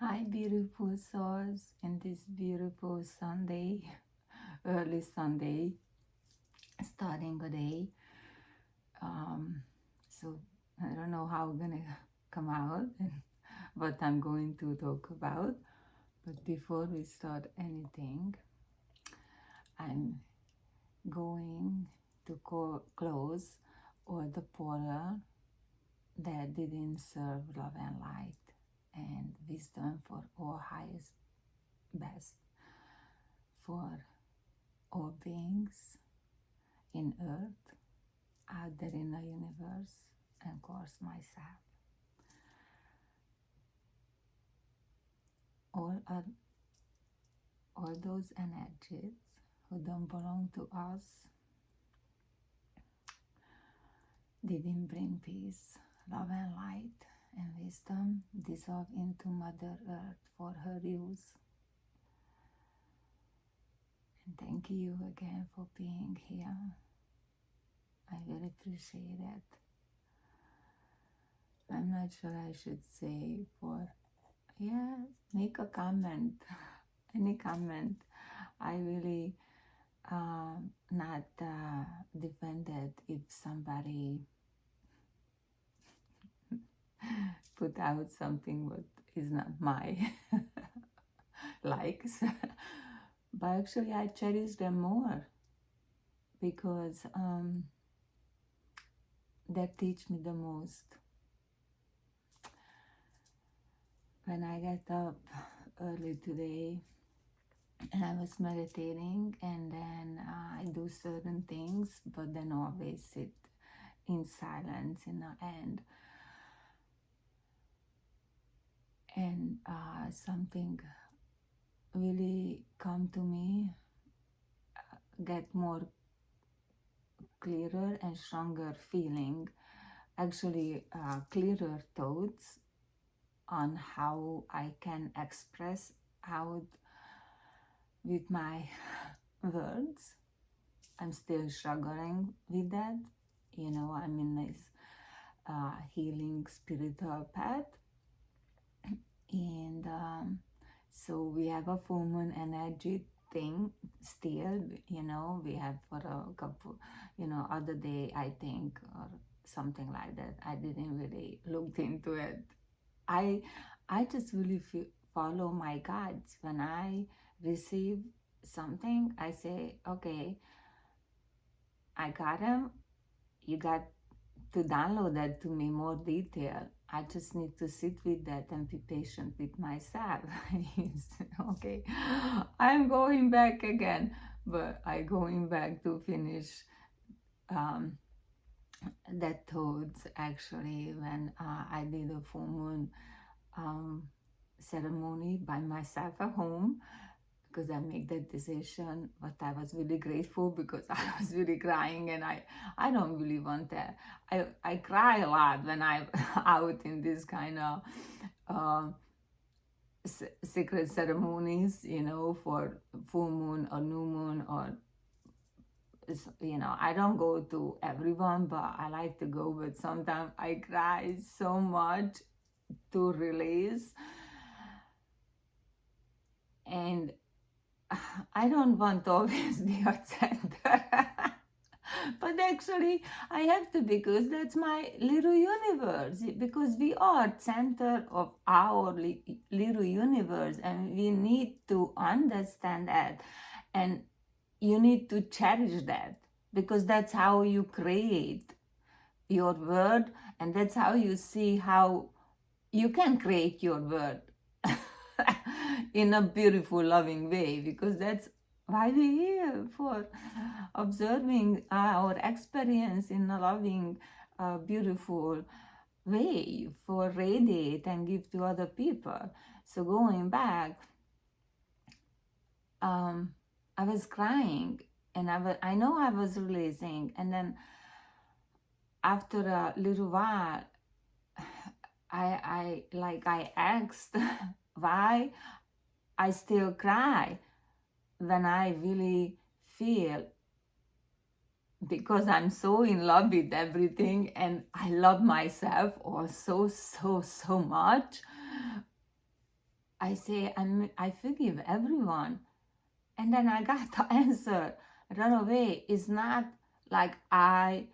Hi, beautiful souls, in this beautiful Sunday, early Sunday, starting a day. So I don't know how I'm gonna come out and what I'm going to talk about. But before we start anything, I'm going to close all the portal that didn't serve love and light and wisdom for all highest best for all beings in earth, out there in the universe, and of course myself. All are all those energies who don't belong to us didn't bring peace, love and light and wisdom dissolve into Mother Earth for her use. And thank you again for being here. I really appreciate it. I'm not sure I should say for, yeah, make a comment, any comment. I really not defended if somebody put out something what is not my likes. But actually I cherish them more because that teach me the most. When I get up early today and I was meditating, and then I do certain things, but then always sit in silence in the end. And something really come to me, get more clearer and stronger feeling, actually clearer thoughts on how I can express out with my words. I'm still struggling with that. I'm in this healing spiritual path. And so we have a full moon energy thing still, we have for a couple, other day, I think, or something like that. I didn't really look into it. I I just really follow my guides. When I receive something, I say, okay, I got him. You got to download that to me more detail. I just need to sit with that and be patient with myself. Okay, I'm going back again, but I going back to finish um, that thought actually when I did a full moon um, ceremony by myself at home, because I make that decision. But I was really grateful because I was really crying, and I don't really want that. I cry a lot when I'm out in this kind of uh, secret ceremonies, for full moon or new moon, or I don't go to everyone, but I like to go. But sometimes I cry so much to release, and I don't want to always be a center. But actually, I have to, because that's my little universe. Because we are center of our little universe, and we need to understand that. And you need to cherish that, because that's how you create your world, and that's how you see how you can create your world in a beautiful, loving way, because that's why we're here, for observing our experience in a loving, beautiful way, for radiate and give to other people. So going back, I was crying, and I know I was releasing, and then after a little while, I asked why I still cry when I really feel, because I'm so in love with everything and I love myself also so much. I say, I forgive everyone. And then I got the answer right away. It's not like I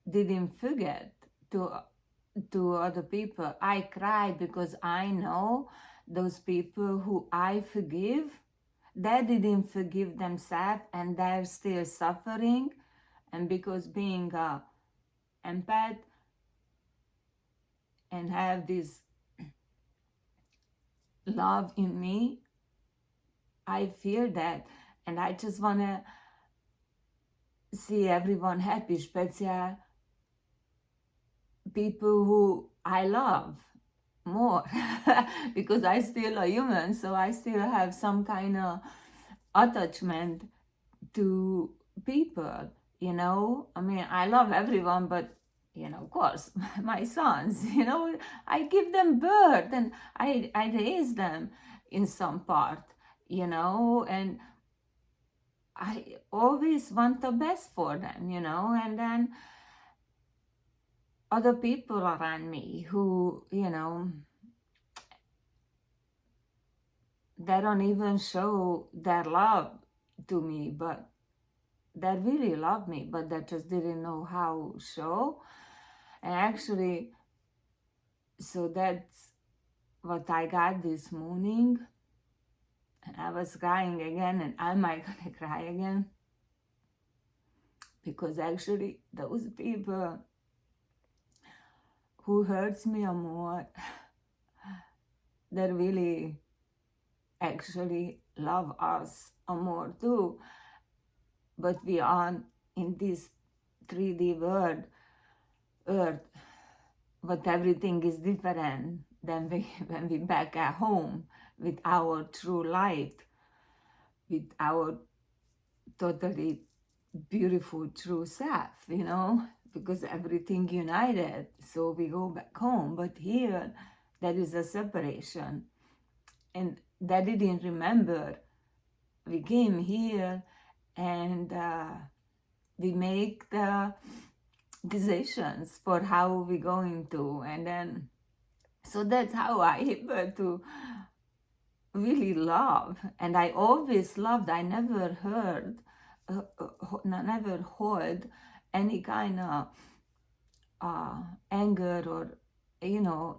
didn't forget to other people. I cry because I know those people who I forgive, they didn't forgive themselves and they're still suffering. And because being a empath and have this love in me, I feel that, and I just wanna see everyone happy, especially people who I love more because I still a human, so I still have some kind of attachment to people, you know. I mean, I love everyone, but of course, my sons, I give them birth and I raise them in some part, and I always want the best for them, and then other people around me who, they don't even show their love to me, but they really love me, but they just didn't know how to show. And actually, so that's what I got this morning. And I was crying again, and am I gonna cry again? Because actually, those people who hurts me more, they really actually love us more too. But we are in this 3D world, earth, but everything is different than when we back at home with our true light, with our totally beautiful true self, because everything united. So we go back home, but here there is a separation, and that didn't remember. We came here, and we make the decisions for how we're going to, and then so that's how I able to really love. And I always loved. I never heard, never hold any kind of anger or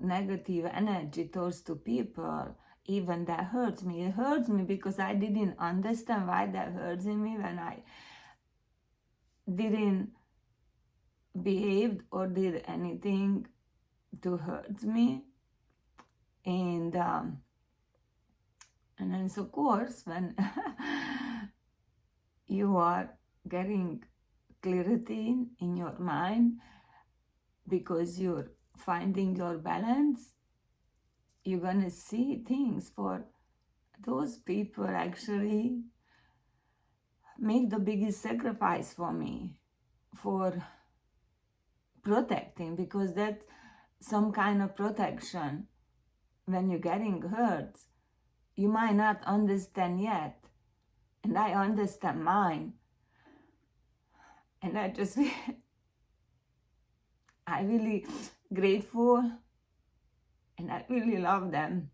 negative energy towards to people. Even that hurts me. It hurts me because I didn't understand why that hurts me when I didn't behave or did anything to hurt me. And then, of course, when you are getting clarity in your mind because you're finding your balance, you're gonna see things for those people actually make the biggest sacrifice for me for protecting, because that's some kind of protection. When you're getting hurt, you might not understand yet, and I understand mine, and I really grateful, and I really love them.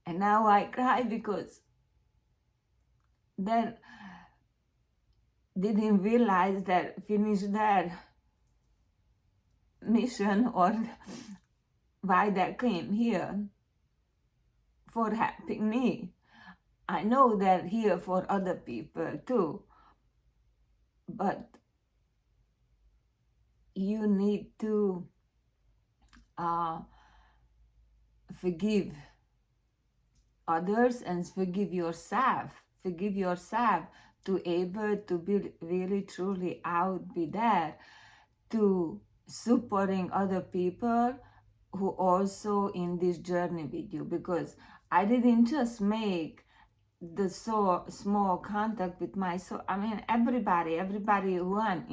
And now I cry because they didn't realize that finished their mission or why they came here for helping me. I know they're here for other people too, but you need to forgive others and forgive yourself. Forgive yourself to able to be really truly out, be there to supporting other people who also in this journey with you, because I didn't just make the so small contact with my soul. I mean, everybody who I'm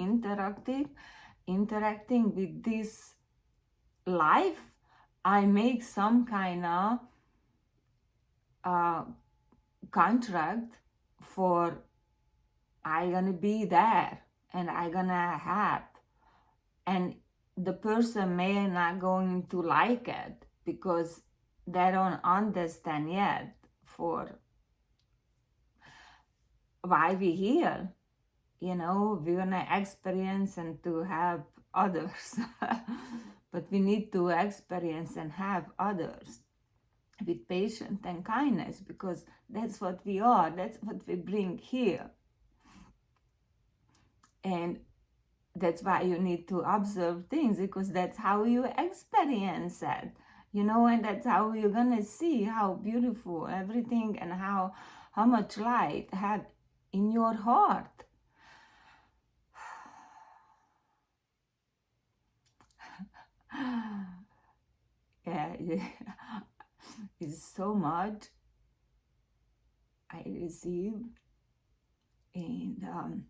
interacting with this life, I make some kind of contract for I gonna be there and I gonna help, and the person may not going to like it because they don't understand yet for why we heal. We want to experience and to have others. But we need to experience and have others with patience and kindness, because that's what we are, that's what we bring here. And that's why you need to observe things, because that's how you experience it, and that's how you're gonna see how beautiful everything and how much light have in your heart. Yeah, yeah. It's so much I receive. And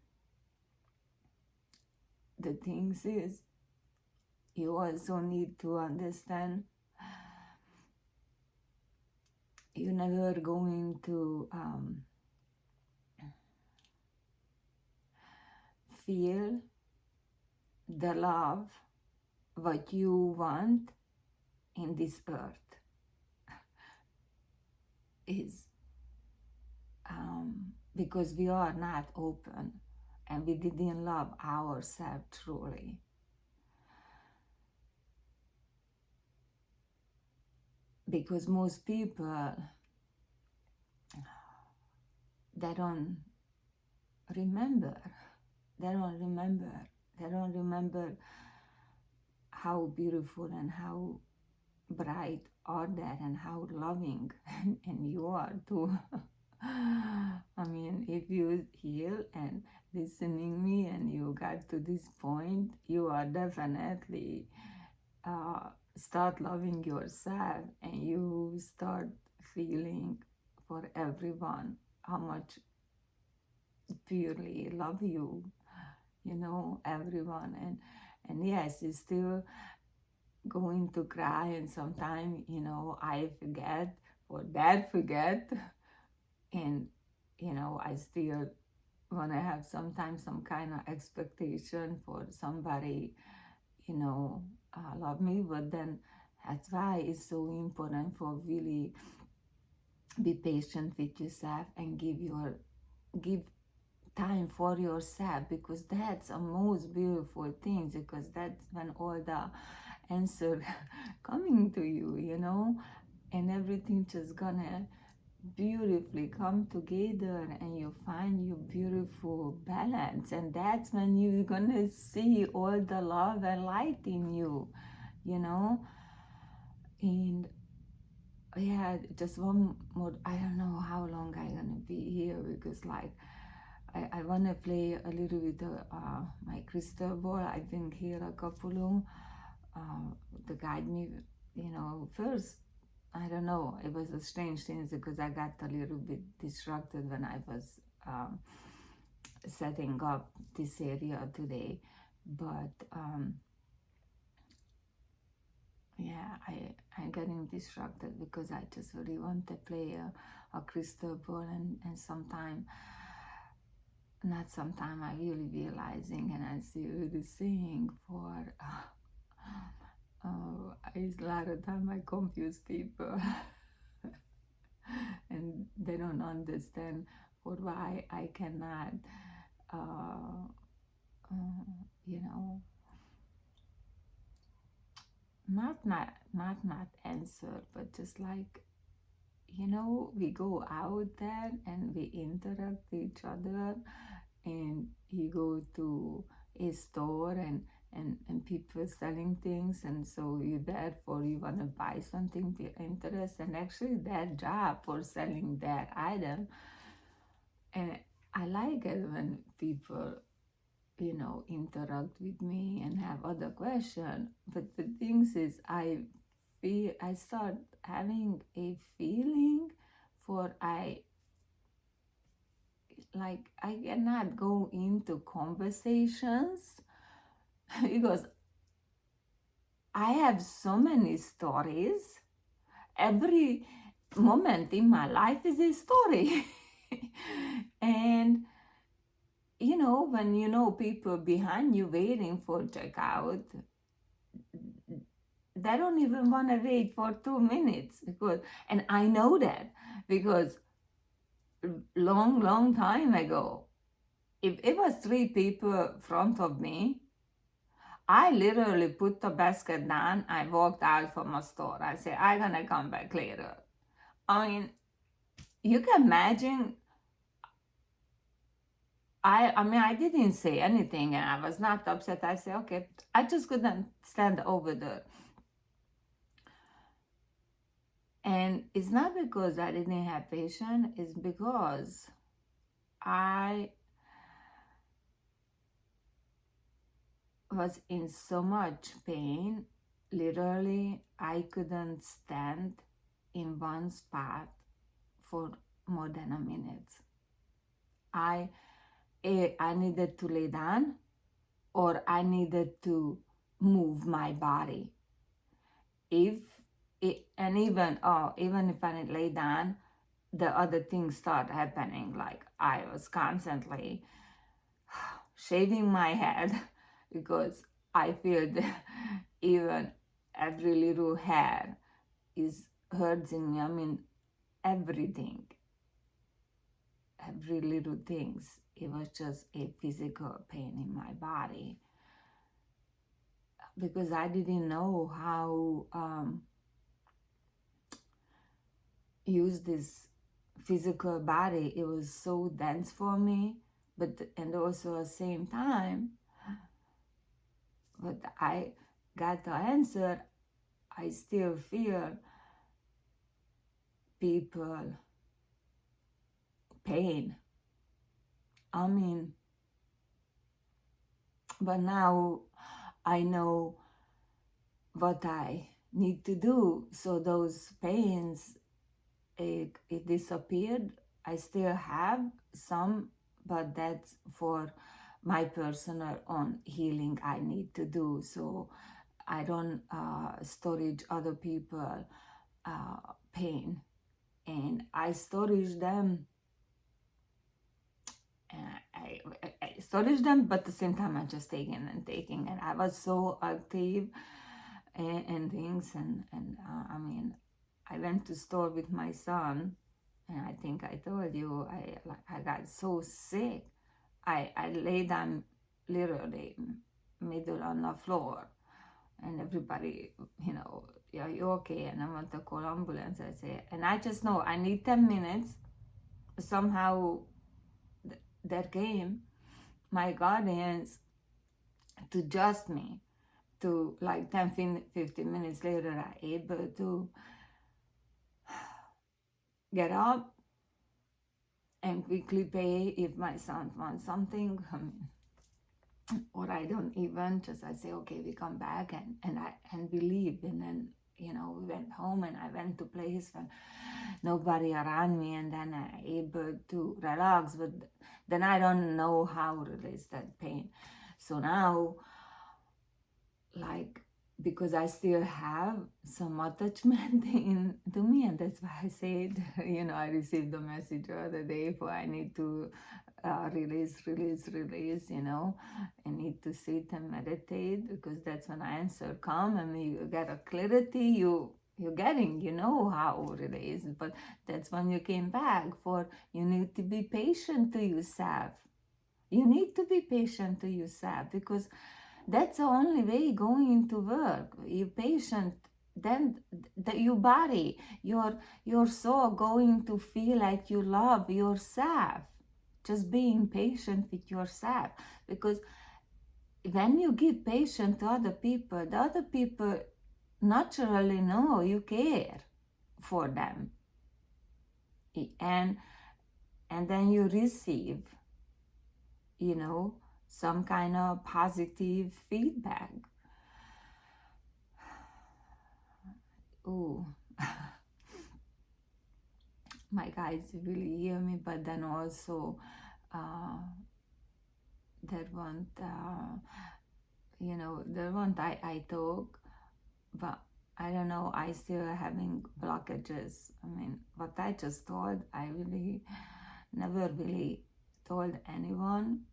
the things is, you also need to understand you're never going to feel the love what you want in this earth is because we are not open and we didn't love ourselves truly. Because most people, they don't remember. They don't remember. They don't remember how beautiful and how bright are that and how loving and you are too. I mean, if you heal and listening me and you got to this point, you are definitely start loving yourself, and you start feeling for everyone how much purely love you, everyone. And yes, you still going to cry, and sometimes, I forget or dad forget, and I still want to have sometimes some kind of expectation for somebody, love me. But then that's why it's so important for really be patient with yourself and give time for yourself, because that's the most beautiful things, because that's when all the answer coming to you, and everything just gonna beautifully come together, and you find your beautiful balance, and that's when you're gonna see all the love and light in you, you know and yeah, just one more. I don't know how long I'm gonna be here, because like I want to play a little bit my crystal ball. I've been here a couple to guide me, first. I don't know, it was a strange thing, because I got a little bit distracted when I was setting up this area today. But yeah, I'm getting distracted because I just really want to play a crystal ball, and sometime, not sometime, I really realizing, and I see really seeing for a lot of time I confuse people and they don't understand for why I cannot uh, you know not answer, but just like, we go out there and we interact with each other, and you go to a store, and people selling things, and so you therefore you want to buy something with interest, and actually their job for selling that item. And I like it when people, interact with me and have other questions. But the things is, I start having a feeling for I cannot go into conversations because I have so many stories. Every moment in my life is a story. And when people behind you waiting for checkout, they don't even want to wait for 2 minutes, because, and I know that because long time ago, if it was three people front of me, I literally put the basket down. I walked out from a store. I said, I'm gonna come back later. I mean, you can imagine. I mean, I didn't say anything, and I was not upset. I said, okay, I just couldn't stand over there. And it's not because I didn't have patience, it's because I was in so much pain. Literally, I couldn't stand in one spot for more than a minute. I I needed to lay down, or I needed to move my body. If and even if I lay down, the other things start happening. Like I was constantly shaving my head because I feel that even every little hair is hurting me. I mean, everything, every little things. It was just a physical pain in my body because I didn't know how use this physical body. It was so dense for me, but and also at the same time, but I got the answer. I still feel people pain. I mean, but now I know what I need to do. So those pains, it disappeared. I still have some, but that's for my personal own healing I need to do. So I don't storage other people pain, and I storage them. I storage them, but at the same time, I just taking and taking. And I was so active and things. I mean, I went to store with my son, and I think I told you, I got so sick. I lay down literally middle on the floor, and everybody, are you okay? And I want to call ambulance. I say, and I just know I need 10 minutes. Somehow that came, my guardians to just me to like 10, 15 minutes later, I able to get up and quickly pay if my son wants something. Or I don't even, just I say, okay, we come back, and we leave. And then, we went home, and I went to place when nobody around me, and then I able to relax. But then I don't know how to release that pain. So now, like, because I still have some attachment to me, and that's why I said, I received the message the other day for I need to release, I need to sit and meditate, because that's when answer come, and you get a clarity, you're getting, how it is. But that's when you came back for, you need to be patient to yourself. You need to be patient to yourself, because that's the only way going to work. You're patient, then your body, your soul going to feel like you love yourself. Just being patient with yourself, because when you give patience to other people, the other people naturally know you care for them, and then you receive, some kind of positive feedback. Oh, my guys really hear me, but then also that one, the one I talk, but I don't know, I still having blockages. I mean, what I just told, I really never really told anyone,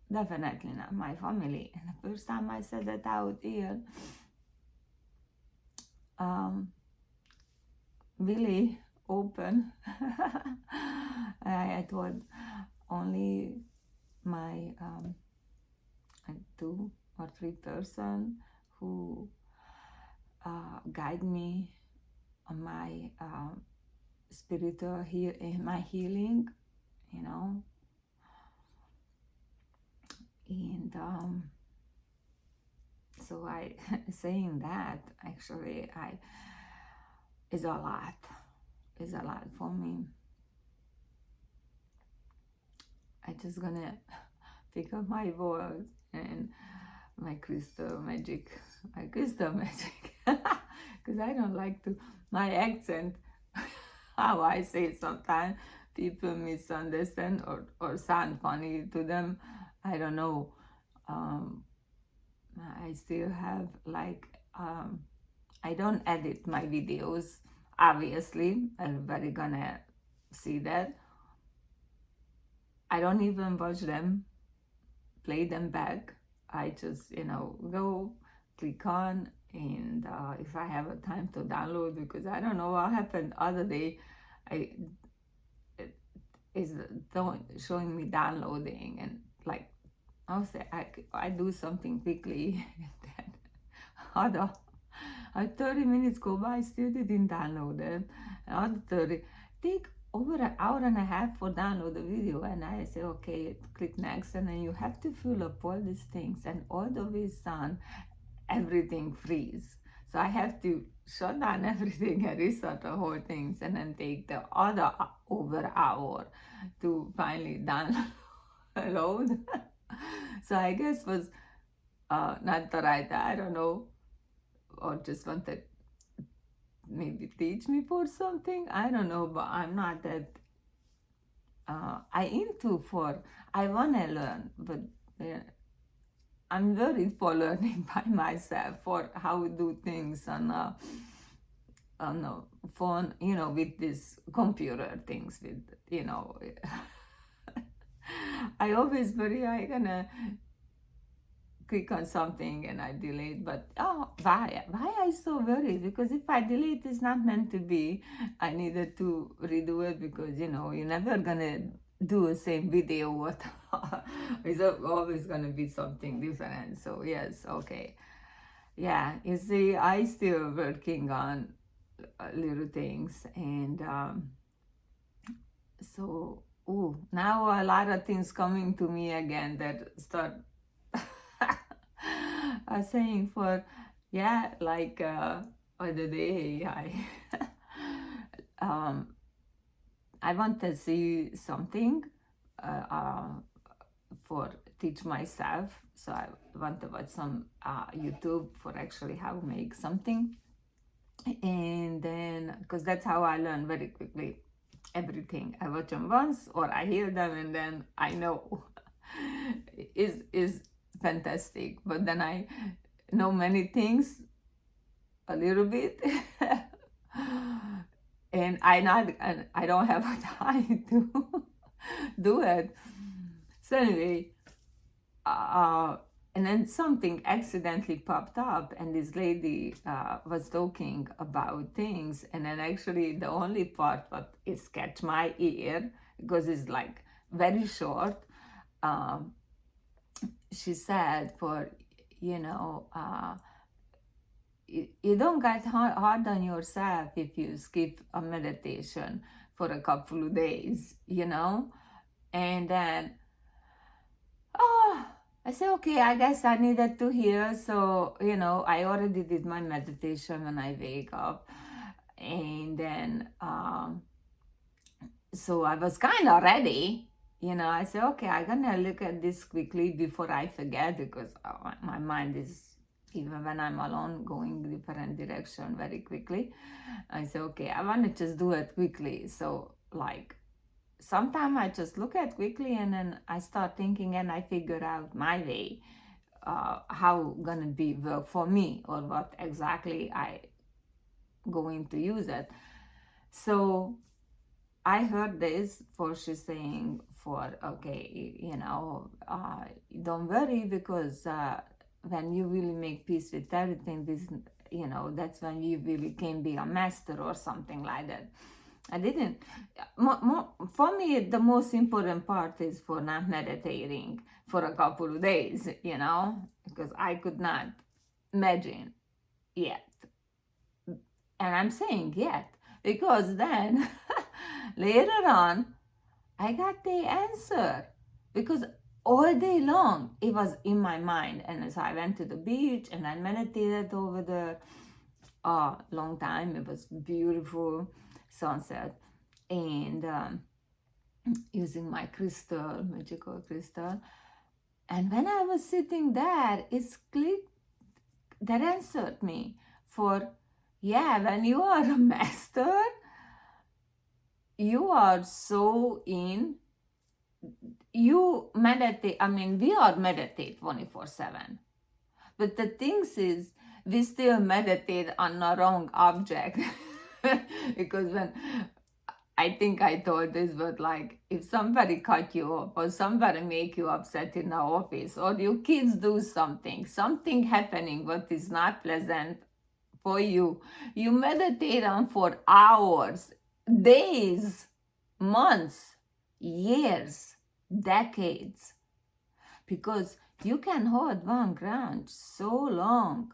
definitely not my family. And the first time I said that out here, um, really open. I thought only my 2 or 3 person who guide me on my spiritual my healing, you know, and so I saying that actually I is a lot, is a lot for me. I just gonna pick up my words and my crystal magic, my crystal magic, because I don't like to my accent. How I say it sometimes people misunderstand or sound funny to them. I don't know. Um, I still have like I don't edit my videos. Obviously, everybody gonna see that. I don't even watch them, play them back. I just, go click on, and if I have a time to download, because I don't know what happened other day, I it is showing me downloading, and like I'll say I do something quickly, and then other 30 minutes go by, still didn't download it. Another 30, take over an hour and a half for download the video. And I say, okay, click next. And then you have to fill up all these things. And all the way on, everything freeze. So I have to shut down everything and restart the whole things and then take the other over hour to finally download. So I guess was not the right, I don't know, or just wanted maybe teach me for something. I don't know, but I'm not that I want to learn, but I'm worried for learning by myself for how to do things on a phone, with these computer things with, I always worry I gonna click on something and I delete, but why I so worried? Because if I delete, it's not meant to be. I needed to redo it because you're never gonna do the same video. What it's always gonna be something different. So yes, okay, yeah. You see, I still working on little things, and so now a lot of things coming to me again that start saying for like other day um, I want to see something for teach myself, so I want to watch some YouTube for actually how to make something, and then because that's how I learn very quickly everything. I watch them once or I hear them and then I know is fantastic, but then I know many things a little bit and I don't have time to do it. So anyway, and then something accidentally popped up, and this lady was talking about things, and then actually the only part that is catch my ear because it's like very short. She said, for you don't get hard on yourself if you skip a meditation for a couple of days, and then I say, okay, I guess I needed to hear. So, I already did my meditation when I wake up. And then, so I was kind of ready. I said, okay, I'm going to look at this quickly before I forget, because my mind is, even when I'm alone, going different direction very quickly. I said, okay, I want to just do it quickly. So, like, sometimes I just look at quickly and then I start thinking and I figure out my way, how gonna be work for me or what exactly I going to use it. So I heard this for she's saying for okay, don't worry, because when you really make peace with everything, this that's when you really can be a master or something like that. I didn't. For me, the most important part is for not meditating for a couple of days, because I could not imagine yet. And I'm saying yet, because then later on, I got the answer. Because all day long, it was in my mind. And as I went to the beach and I meditated over there, a long time, it was beautiful sunset. And using my crystal, magical crystal. And when I was sitting there, it's clicked, that answered me for, yeah, when you are a master, you are so in, you meditate, we are meditate 24/7. But the thing is, we still meditate on the wrong object. Because when, I think I told this, but like if somebody cut you off or somebody make you upset in the office or your kids do something happening what is not pleasant for you, you meditate on for hours, days, months, years, decades, because you can hold one ground so long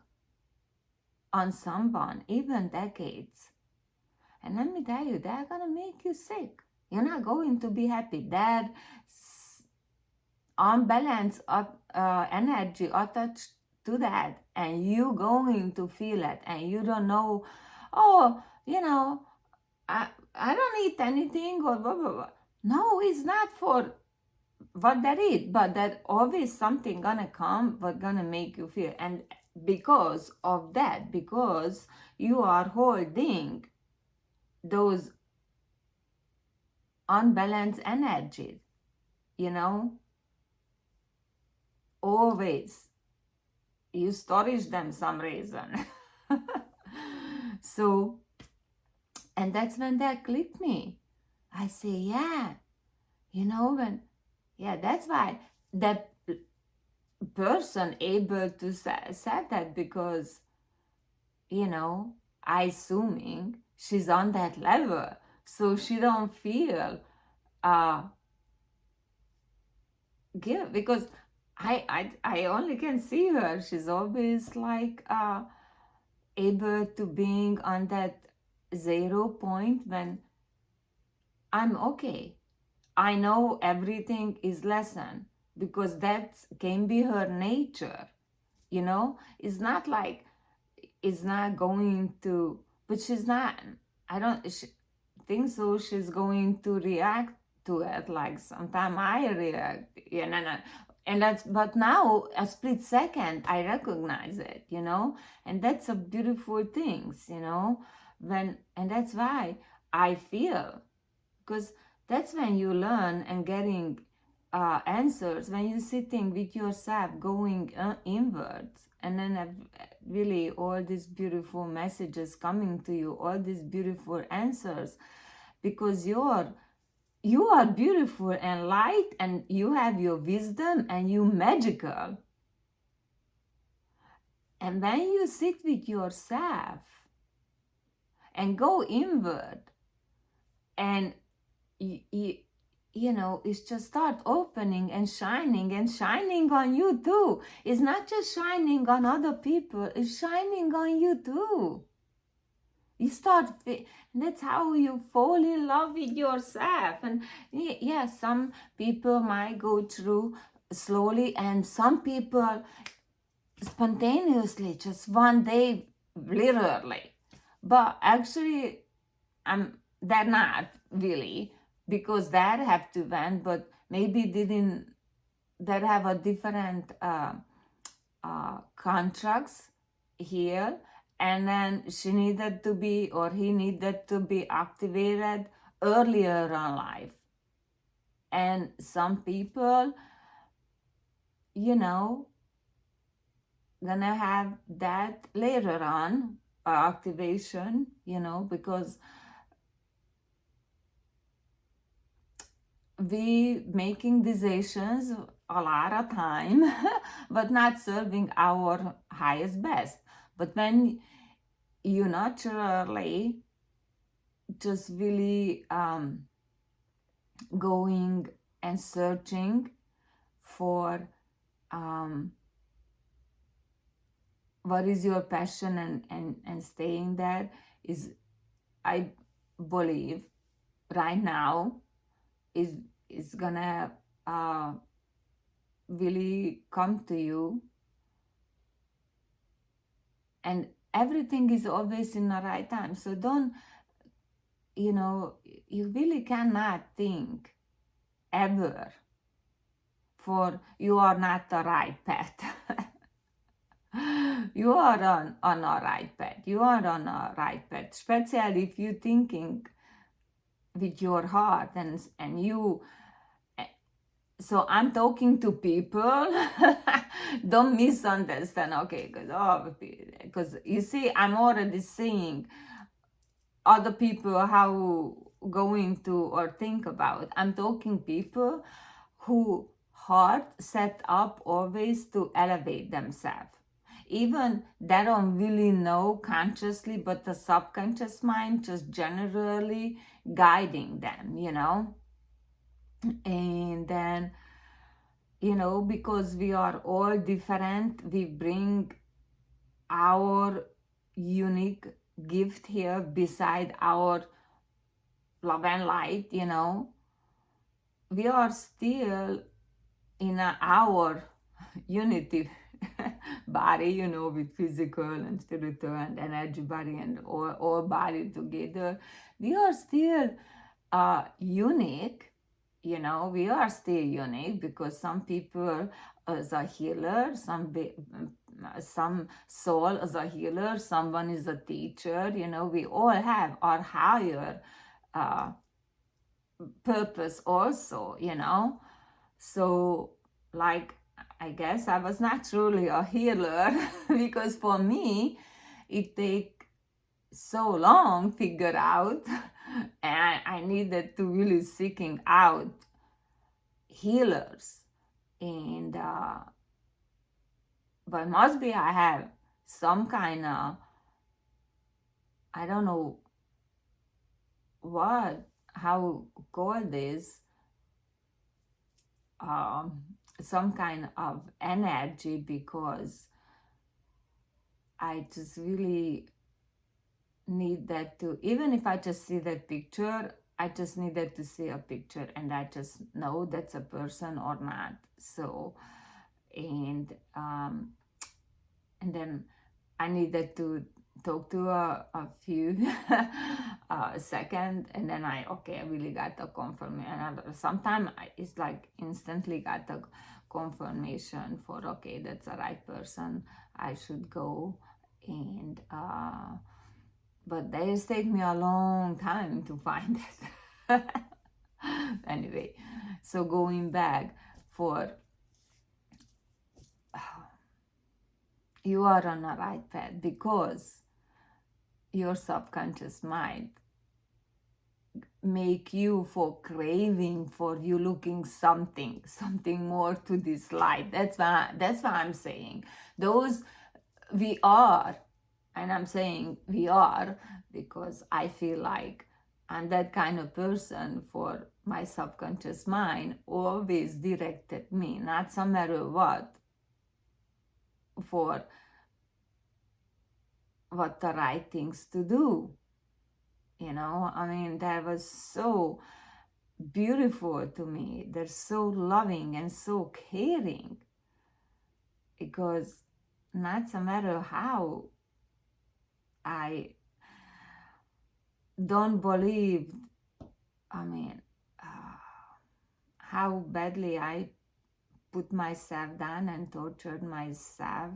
on someone, even decades. And let me tell you, they're gonna make you sick. You're not going to be happy. That unbalanced energy attached to that, and you going to feel it, and you don't know, oh, I don't eat anything or blah, blah, blah. No, it's not for what that is, but that always something gonna come what gonna make you feel. And because of that, because you are holding those unbalanced energies, always you storage them some reason. So, and that's when that clicked me. I say, yeah, that's why that person able to say that, because I assuming she's on that level, so she don't feel guilt, because I only can see her. She's always like able to being on that 0 point when I'm okay. I know everything is lesson, because that can be her nature. It's not like it's not going to, but she's not, I don't think so she's going to react to it like sometimes I react, and that's, but now a split second I recognize it, and that's a beautiful things, and that's why I feel, because that's when you learn and getting answers, when you're sitting with yourself going inwards, and then really all these beautiful messages coming to you, all these beautiful answers, because you are beautiful and light, and you have your wisdom, and you magical. And when you sit with yourself and go inward, and it's just start opening and shining on you too. It's not just shining on other people, it's shining on you too. You start, and that's how you fall in love with yourself. And yeah, some people might go through slowly, and some people spontaneously, just one day, literally. But actually, they're not really, because that have to went, but maybe didn't, that have a different contracts here, and then she needed to be, or he needed to be activated earlier in life. And some people, gonna have that later on, activation, because we making decisions a lot of time, but not serving our highest best. But when you naturally just really going and searching for um, what is your passion, and staying there is, I believe, right now is gonna uh, really come to you, and everything is always in the right time. So don't, you know, you really cannot think ever for you are not the right path. You are on a right path. You are on a right path, especially if you're thinking with your heart, and you. So I'm talking to people. Don't misunderstand, okay? Because you see, I'm already seeing other people how going to or think about. I'm talking people who heart set up always to elevate themselves. Even they don't really know consciously, but the subconscious mind just generally guiding them, And then, because we are all different, we bring our unique gift here beside our love and light, we are still in our unity body, with physical and spiritual and energy body and all body together. We are still unique, we are still unique, because some people as a healer, some soul as a healer, someone is a teacher, we all have our higher uh, purpose also, So, like, I guess I was not truly a healer because for me, it take so long figure out, and I needed to really seeking out healers, and but must be I have some kind of, I don't know what, how call this, um, some kind of energy, because I just really need that to, even if I just see that picture, I just needed to see a picture and I just know that's a person or not. So, and then I needed to talk to a few second, and then I really got the confirmation. And sometimes it's like instantly got the confirmation for, okay, that's the right person, I should go. And but they just take me a long time to find it. Anyway, so going back for, you are on the right path because your subconscious mind make you for craving for you looking something more to this light. That's why I'm saying those we are, and I'm saying we are because I feel like I'm that kind of person. For my subconscious mind always directed me, not some matter what, for what the right things to do. I mean, that was so beautiful to me. They're so loving and so caring, because not no matter how I don't believe, I mean, how badly I put myself down and tortured myself,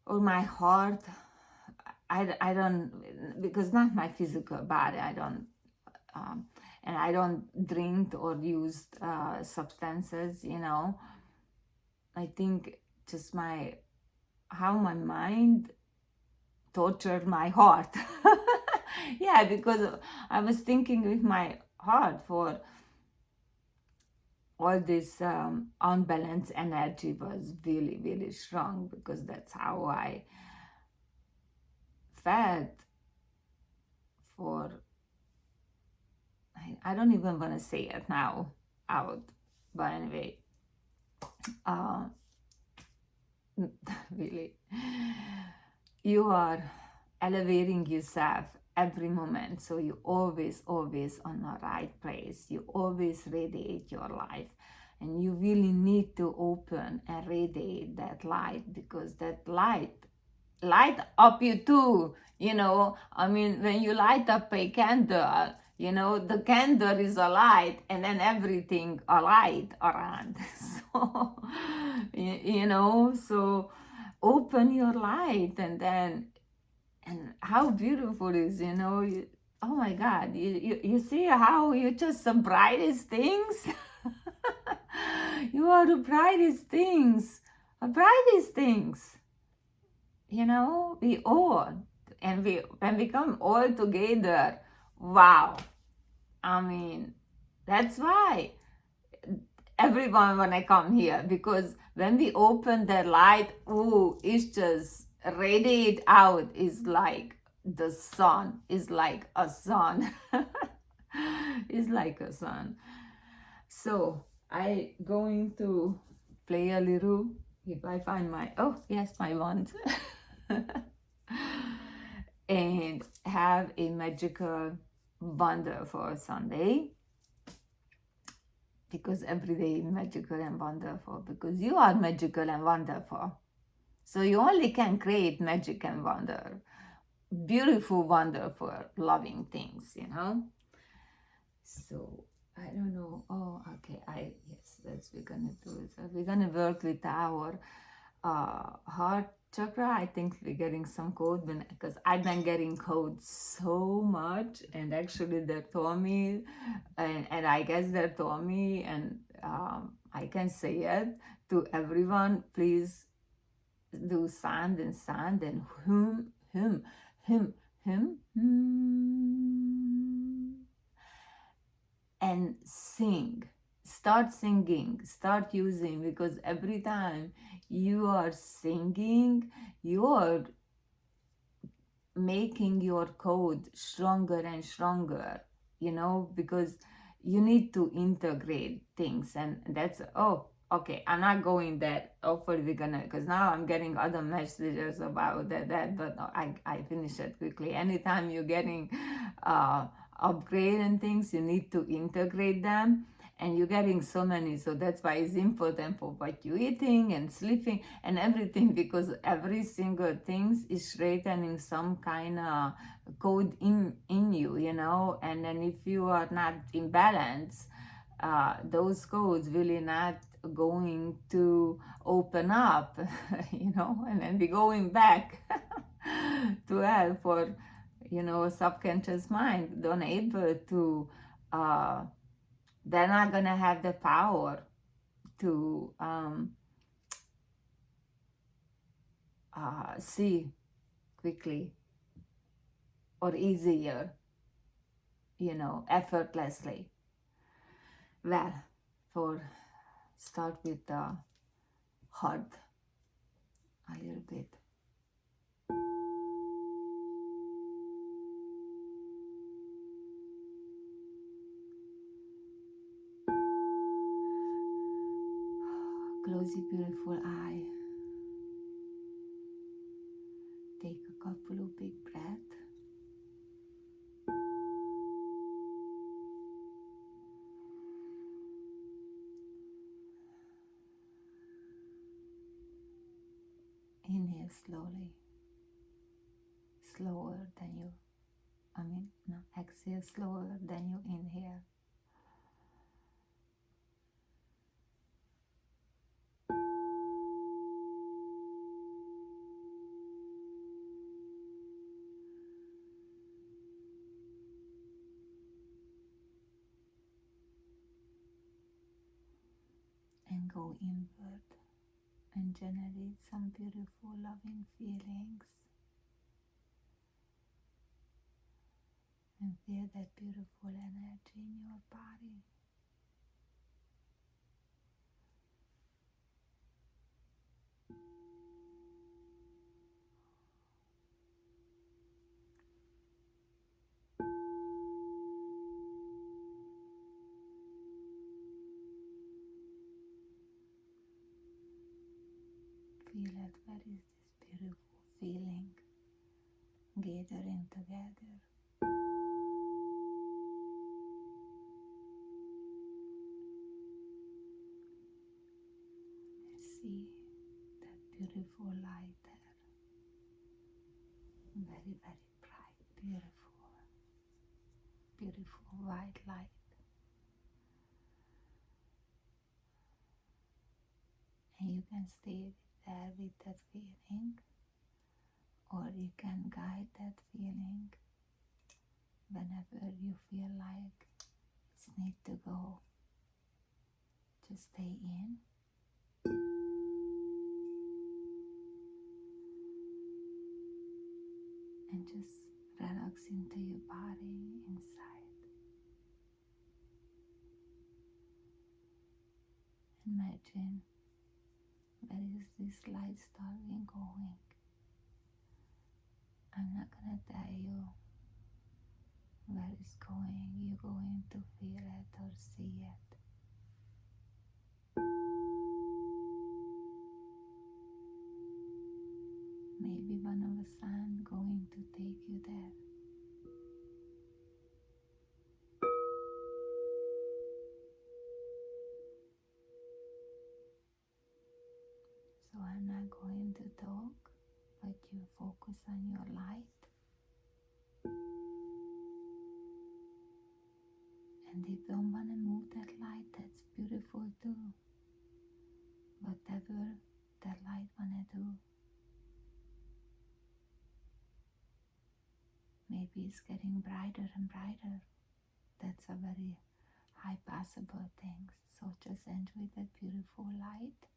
or my heart. I don't, because not my physical body, I don't, and I don't drink or use substances, I think just how my mind tortured my heart. Yeah, because I was thinking with my heart for all this unbalanced energy was really, really strong, because that's how I felt for, I don't even want to say it now out, but anyway, uh, really, you are elevating yourself every moment, so you always on the right place, you always radiate your life, and you really need to open and radiate that light, because that light up you too, I mean, when you light up a candle, the candle is a light, and then everything a light around. So so open your light, and then, and how beautiful is, oh my God, you see how you're just the brightest things. You are the brightest things, the brightest things, we all, and we when we come all together, wow, I mean, that's why everyone wanna come here, because when we open the light, ooh, it's just radiate out, is like the sun, is like a sun. Is like a sun. So I going to play a little, if I find my, oh yes, my wand. And have a magical wonder for Sunday, because every day is magical and wonderful, because you are magical and wonderful. So you only can create magic and wonder, beautiful, wonderful, loving things. So I don't know. Oh, okay. Yes, that's we're gonna do. So we're gonna work with our heart chakra. I think we're getting some code, because I've been getting code so much, and actually they told me, and I guess they told me, and I can say it to everyone. Please do sand and sand and hum, and sing. Start singing, start using, because every time you are singing, you are making your code stronger and stronger, because you need to integrate things. And that's, oh, okay, I'm not going that. Hopefully we're gonna, because now I'm getting other messages about that, but no, I finish it quickly. Anytime you're getting upgrade and things, you need to integrate them, and you're getting so many, so that's why it's important for what you're eating and sleeping and everything, because every single thing is strengthening some kind of code in you, and then if you are not in balance, those codes really not going to open up, and then be going back to hell for, subconscious mind, don't able to, uh, they're not gonna have the power to see quickly or easier, effortlessly. Well, for start with the heart a little bit. Close your beautiful eye. Take a couple of big breaths. Inhale slowly, slower than you, no, exhale slower than you inhale. And go inward and generate some beautiful, loving feelings. And feel that beautiful energy in your body. Where is this beautiful feeling gathering together? See that beautiful light there. Very, very bright, beautiful, beautiful white light. And you can stay there with that feeling, or you can guide that feeling whenever you feel like it's need to go. Just stay in. And just relax into your body inside. Imagine where is this light starting going. I'm not gonna tell you where it's going. You're going to feel it or see it. Maybe one of the sun going to take you there. So I'm not going to talk, but you focus on your light. And if you don't want to move that light, that's beautiful too. Whatever that light wanna do. Maybe it's getting brighter and brighter. That's a very high possible thing. So just enjoy that beautiful light